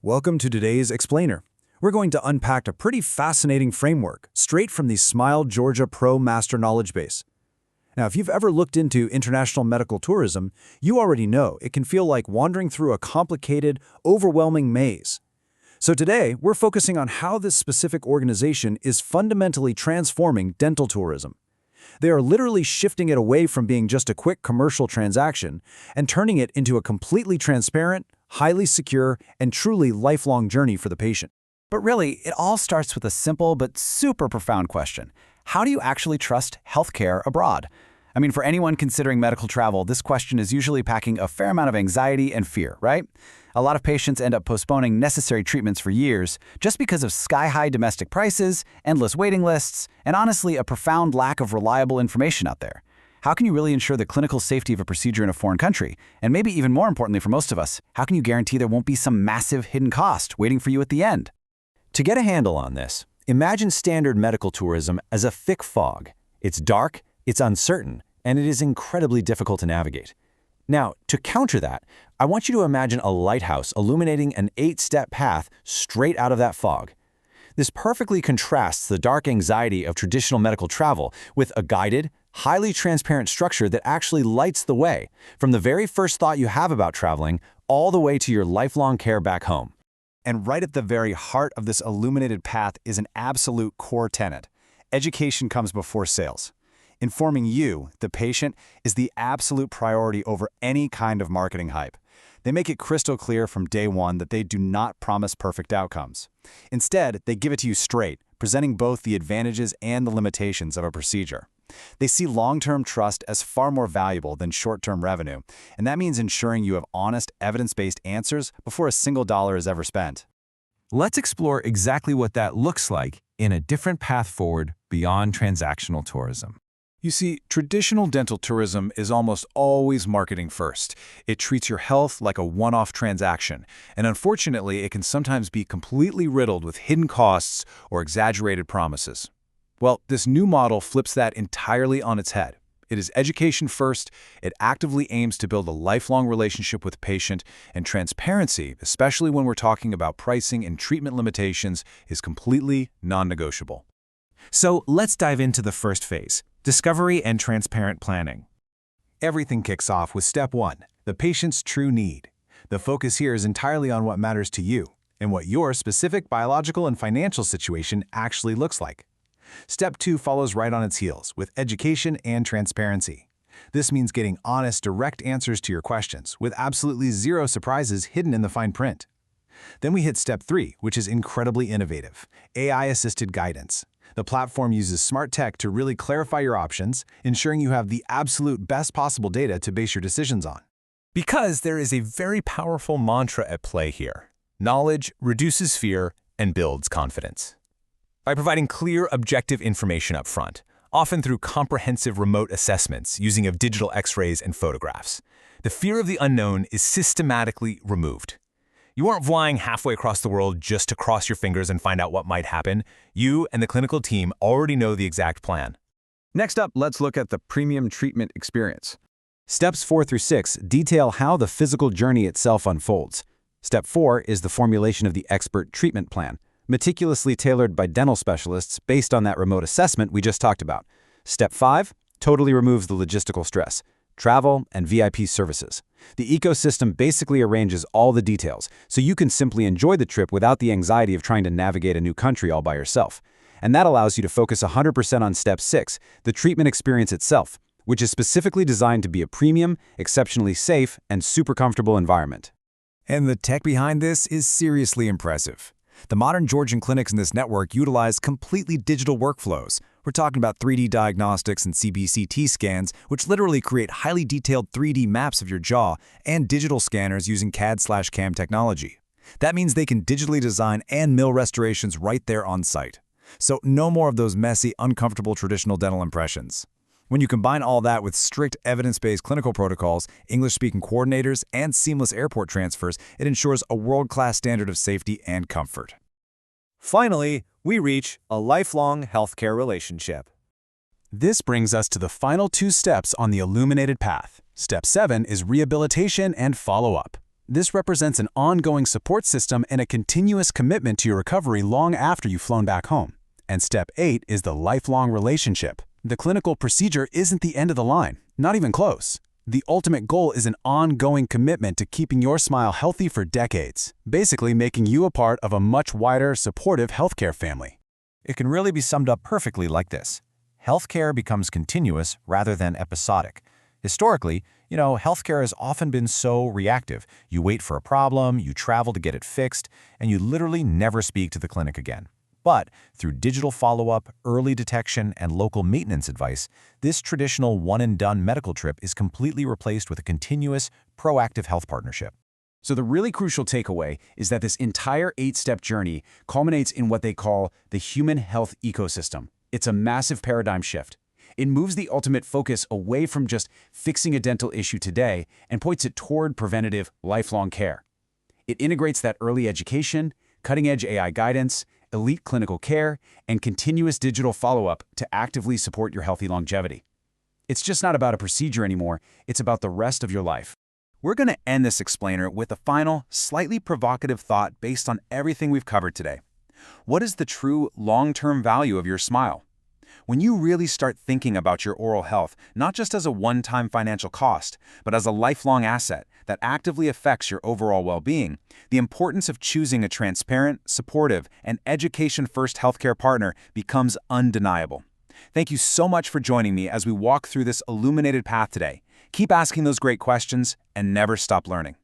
Welcome to today's Explainer. We're going to unpack a pretty fascinating framework straight from the Smile Georgia Pro Master Knowledge Base. Now, if you've ever looked into international medical tourism, you already know it can feel like wandering through a complicated, overwhelming maze. So today, we're focusing on how this specific organization is fundamentally transforming dental tourism. They are literally shifting it away from being just a quick commercial transaction and turning it into a completely transparent, highly secure, and truly lifelong journey for the patient. But really, it all starts with a simple but super profound question. How do you actually trust healthcare abroad? I mean, for anyone considering medical travel, this question is usually packing a fair amount of anxiety and fear, right? A lot of patients end up postponing necessary treatments for years just because of sky-high domestic prices, endless waiting lists, and honestly, a profound lack of reliable information out there. How can you really ensure the clinical safety of a procedure in a foreign country? And maybe even more importantly for most of us, how can you guarantee there won't be some massive hidden cost waiting for you at the end? To get a handle on this, imagine standard medical tourism as a thick fog. It's dark, it's uncertain, and it is incredibly difficult to navigate. Now, to counter that, I want you to imagine a lighthouse illuminating an 8-step path straight out of that fog. This perfectly contrasts the dark anxiety of traditional medical travel with a guided, highly transparent structure that actually lights the way, from the very first thought you have about traveling all the way to your lifelong care back home. And right at the very heart of this illuminated path is an absolute core tenet. Education comes before sales. Informing you, the patient, is the absolute priority over any kind of marketing hype. They make it crystal clear from day one that they do not promise perfect outcomes. Instead, they give it to you straight, presenting both the advantages and the limitations of a procedure. They see long-term trust as far more valuable than short-term revenue, and that means ensuring you have honest, evidence-based answers before a single dollar is ever spent. Let's explore exactly what that looks like in a different path forward beyond transactional tourism. You see, traditional dental tourism is almost always marketing first. It treats your health like a one-off transaction, and unfortunately, it can sometimes be completely riddled with hidden costs or exaggerated promises. Well, this new model flips that entirely on its head. It is education first, it actively aims to build a lifelong relationship with the patient, and transparency, especially when we're talking about pricing and treatment limitations, is completely non-negotiable. So let's dive into the first phase, discovery and transparent planning. Everything kicks off with step 1, the patient's true need. The focus here is entirely on what matters to you and what your specific biological and financial situation actually looks like. Step 2 follows right on its heels with education and transparency. This means getting honest, direct answers to your questions with absolutely zero surprises hidden in the fine print. Then we hit step 3, which is incredibly innovative, AI-assisted guidance. The platform uses smart tech to really clarify your options, ensuring you have the absolute best possible data to base your decisions on. Because there is a very powerful mantra at play here. Knowledge reduces fear and builds confidence. By providing clear, objective information up front, often through comprehensive remote assessments using of digital X-rays and photographs, the fear of the unknown is systematically removed. You aren't flying halfway across the world just to cross your fingers and find out what might happen. You and the clinical team already know the exact plan. Next up, let's look at the premium treatment experience. Steps 4 through 6 detail how the physical journey itself unfolds. Step 4 is the formulation of the expert treatment plan, meticulously tailored by dental specialists based on that remote assessment we just talked about. Step 5 totally removes the logistical stress, travel, and VIP services. The ecosystem basically arranges all the details, so you can simply enjoy the trip without the anxiety of trying to navigate a new country all by yourself. And that allows you to focus 100% on Step 6, the treatment experience itself, which is specifically designed to be a premium, exceptionally safe, and super comfortable environment. And the tech behind this is seriously impressive. The modern Georgian clinics in this network utilize completely digital workflows. We're talking about 3D diagnostics and CBCT scans, which literally create highly detailed 3D maps of your jaw, and digital scanners using CAD/CAM technology. That means they can digitally design and mill restorations right there on site. So no more of those messy, uncomfortable traditional dental impressions. When you combine all that with strict evidence-based clinical protocols, English-speaking coordinators, and seamless airport transfers, it ensures a world-class standard of safety and comfort. Finally, we reach a lifelong healthcare relationship. This brings us to the final 2 steps on the illuminated path. Step 7 is rehabilitation and follow-up. This represents an ongoing support system and a continuous commitment to your recovery long after you've flown back home. And step 8 is the lifelong relationship. The clinical procedure isn't the end of the line, not even close. The ultimate goal is an ongoing commitment to keeping your smile healthy for decades, basically making you a part of a much wider, supportive healthcare family. It can really be summed up perfectly like this. Healthcare becomes continuous rather than episodic. Historically, healthcare has often been so reactive. You wait for a problem, you travel to get it fixed, and you literally never speak to the clinic again. But through digital follow-up, early detection, and local maintenance advice, this traditional one-and-done medical trip is completely replaced with a continuous, proactive health partnership. So the really crucial takeaway is that this entire 8-step journey culminates in what they call the human health ecosystem. It's a massive paradigm shift. It moves the ultimate focus away from just fixing a dental issue today and points it toward preventative, lifelong care. It integrates that early education, cutting-edge AI guidance, elite clinical care, and continuous digital follow-up to actively support your healthy longevity. It's just not about a procedure anymore, it's about the rest of your life. We're going to end this explainer with a final, slightly provocative thought based on everything we've covered today. What is the true long-term value of your smile? When you really start thinking about your oral health, not just as a one-time financial cost, but as a lifelong asset that actively affects your overall well-being, the importance of choosing a transparent, supportive, and education-first healthcare partner becomes undeniable. Thank you so much for joining me as we walk through this illuminated path today. Keep asking those great questions and never stop learning.